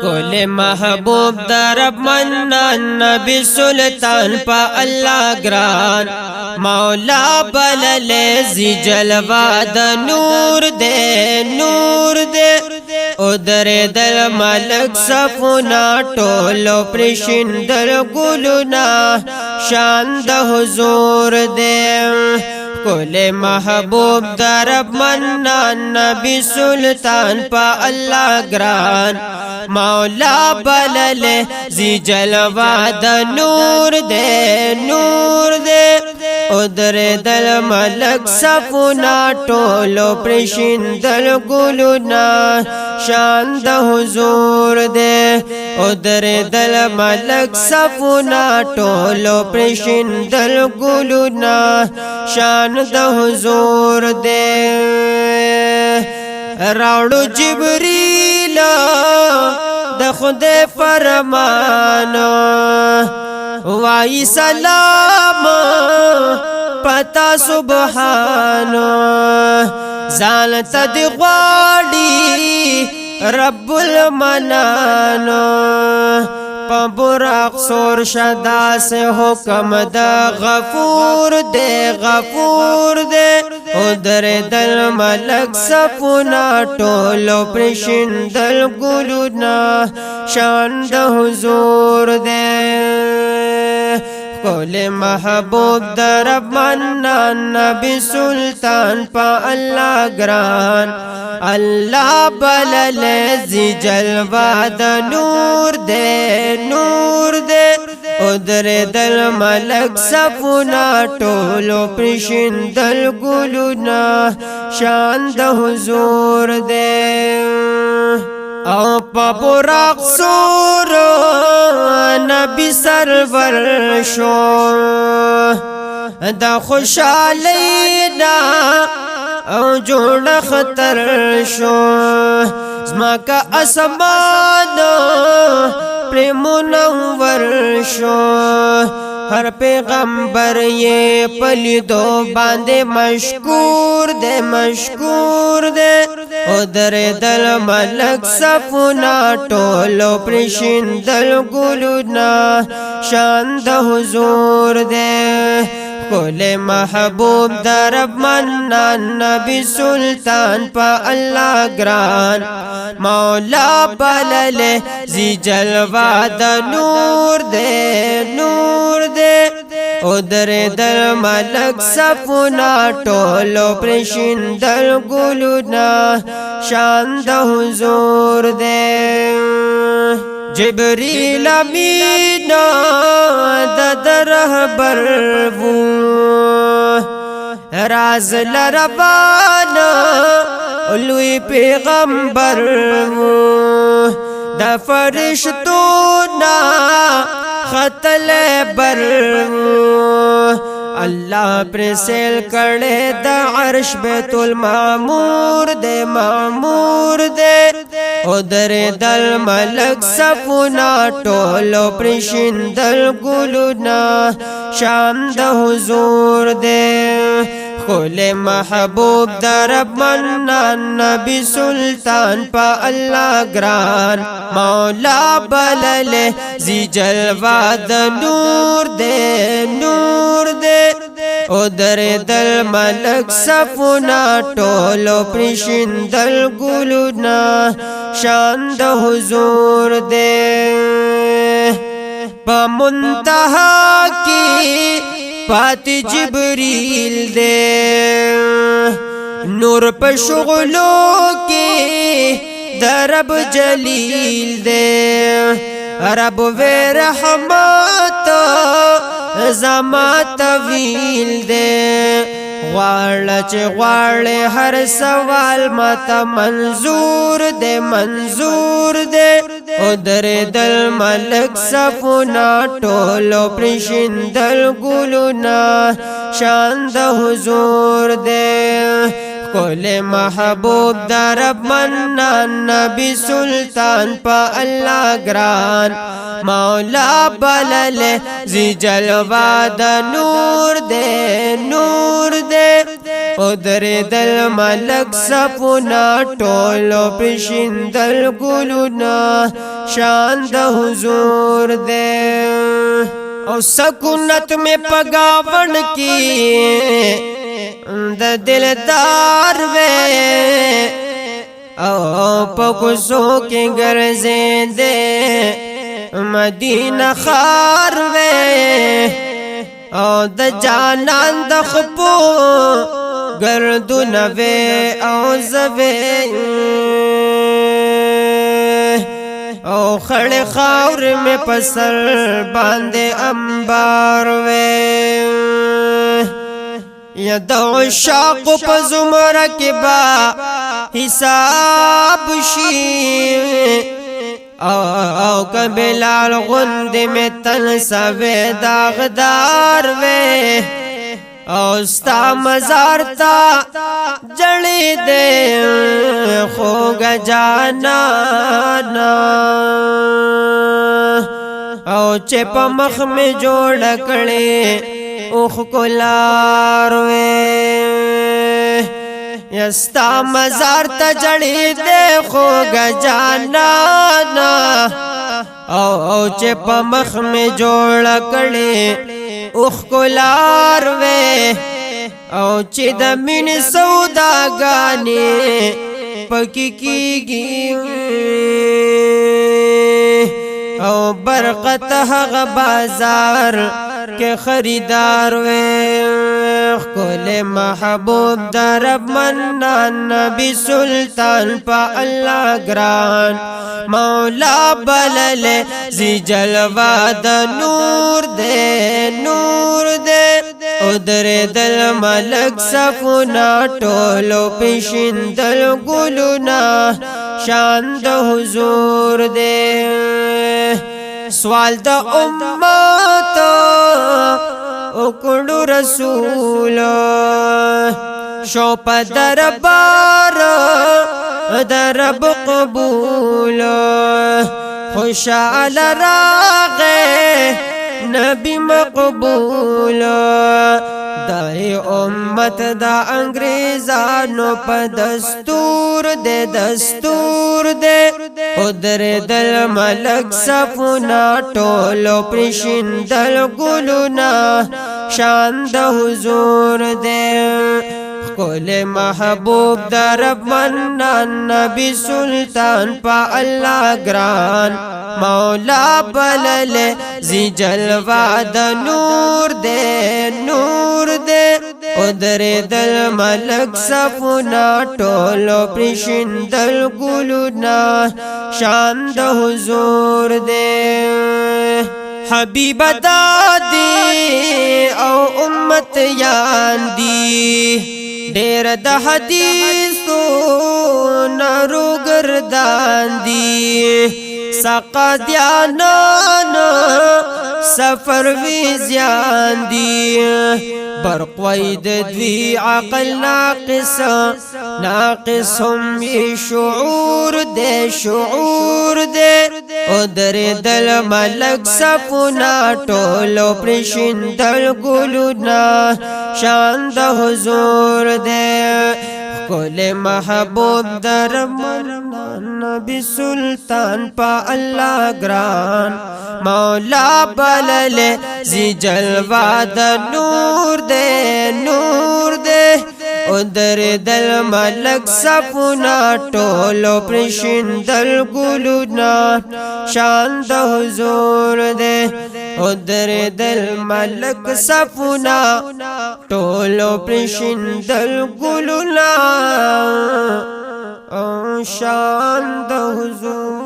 कुल महबूब दरब मन्नान नबी सुल्तान पा अल्लाह ग्रान मौला बलले जी जलवा द नूर दे उदर दल मलक सफुना टोलो प्रिशिंदर गुलुना शान द हुजूर दे कुल महबूब दरब मन्नान नबी सुल्तान पा अल्लाह ग्रान मौला बलले जी जलवा द नूर दे उदर दल मलक सफुना टोलो प्रिशिंदल गुलुना शान द हुजूर दे उदर दल मलक सफुना टोलो प्रिशिंदल गुलुना शान द हुजूर दे राउडू जिब्रील द खुदे फरमानो वाई सलाम पता सुबहानो जान तद ग्वाडी रब्बुल मनानो पबुराक सोर शदा से हुक्म द गफूर दे उदर दल मलक सफुना टोलो प्रिशिंदल गुलुना शान द हुजूर दे कुल महबूब दरब मन्नान नबी सुल्तान पा अल्लाह ग्रान अल्लाह बलले जी जलवा द नूर दे उदर दल मलक सफुना टोलो प्रिशिंदल गुलुना शान द हुजूर दे औ पबुराक सोर नबी सरवर शो द खुशालीना औ जोड़ खतर शो ज़मा का असमान प्रेमुनवर शो हर पैगंबर ये पलिदो बांधे मशकूर दे उदर दल मलक सफुना टोलो प्रिशिंदल गुलुना शान द हुजूर दे कुल महबूब दरब मन्नान नबी सुल्तान पा अल्लाह ग्रान मौला बलले जी जलवा द नूर दे उदर दल मलक सफुना टोलो प्रिशिंदल गुलुना शान द हुजूर दे जिब्रील अमीन द रहबर वो राज लरबान लुई पैगंबर वो द फरिश्तोना खतल बर अल्लाह प्रेसेल करे द अर्श बैतुल मामूर दे उदर दल मलक सफुना टोलो प्रिशिंदल गुलुना शान द हुजूर दे कुल महबूब दरब मन्नान नबी सुल्तान पा अल्लाह ग्रान मौला बलले जी जलवा द नूर दे उदर दल मलक सफुना टोलो प्रिशिंदल गुलुना शान द हुजूर दे बमुंतहा की पाती जिब्रील दे नूर पे शुगलों के दरब जलील दे रब वे रहमत जमा तवील दे वाले हर सवाल मत मंजूर दे उदर दल मलक सफुना टोलो प्रिशिंदल गुलुना शान द हुजूर दे कुल महबूब दरब मन्नान नबी सुल्तान पा अल्लाह ग्रान मौला बलले जी जलवा द नूर दे उदर दल मलक सफुना टोलो प्रिशिंदल गुलुना شان د حضور دے او سکونت میں پگاون کی د دلدار وے او پکسو کے گرزیں دے مدینہ خار وے او د جانان د خپو گردن وے او زوے او خڑے خاور میں پسر باندے انبار وے یا دو شاق پا زمرہ کی با حساب شی او کبلال غند میں تن سوے داغدار وے او ستا مزار تا جڑی دے خوگا جانانا او چپ مخ میں جوڑ کڑے اوخ کو لاروے یستا مزار تا جڑی دے خوگا جانانا او چپ مخ میں جوڑ کڑے اوخ کو لاروے او چی دا من سودا گانے پکی کی گی او برقت حق بازار کے خریدار وے کل محبوب درب منان نبی سلطان پا اللہ گران مولا بللے زی جلوہ دا نور دے ادھر دل ملک سفونا ٹولو پیشن دل گلونا شان دا حضور دے سوال دا امت اکڑو رسول شوپ دربار درب قبول خوشحال راغے نبی مقبول دائی امت دا انگریزانو پا دستور دے ادھر دل ملک سفونا ٹولو پرشن دل گلونا شان دا حضور دے کل محبوب درب منان نبی سلطان پا اللہ گران مولا بللے زی جلوہ دا نور دے ادھر دل ملک سفونا ٹولو پرشن دل گلونا شان دا حضور دے حبیب دادی او امت یاندی دیر دا حدیثو نارو گردان دی ساقا دیانانا سفر وی زیان دی برق وید دوی عقل ناقصم یہ شعور دے ادھر دل ملک سفونا ٹولو پرشن دل گلونا شان دا حضور دے کل محبوب درمان نبی سلطان پا اللہ گران مولا بللے زی جلوہ دا نور دے ادھر دل ملک سفونا ٹولو پرشن دل گلونا شان دا حضور دے ادھر دل ملک سفونا ٹولو پرشن دل گلونا شان دا حضور